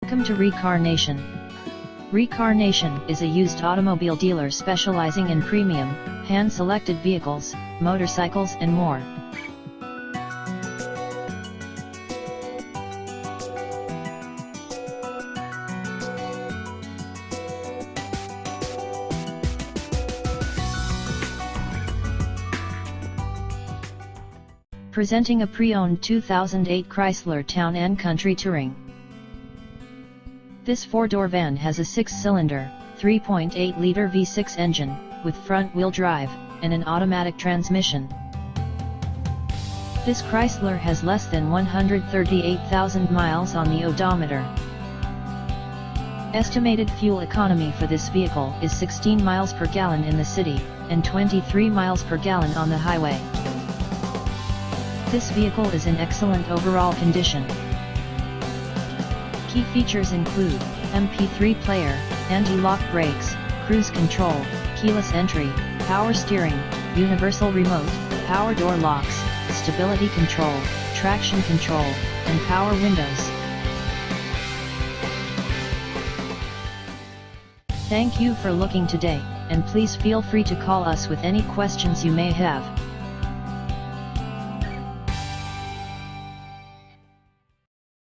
Welcome to Recarnation. Recarnation is a used automobile dealer specializing in premium, hand-selected vehicles, motorcycles and more. Presenting a pre-owned 2008 Chrysler Town Country Touring. This four-door van has a 6-cylinder, 3.8-liter V6 engine, with front-wheel drive, and an automatic transmission. This Chrysler has less than 138,000 miles on the odometer. Estimated fuel economy for this vehicle is 16 miles per gallon in the city, and 23 miles per gallon on the highway. This vehicle is in excellent overall condition. Key features include MP3 player, anti-lock brakes, cruise control, keyless entry, power steering, universal remote, power door locks, stability control, traction control, and power windows. Thank you for looking today, and please feel free to call us with any questions you may have.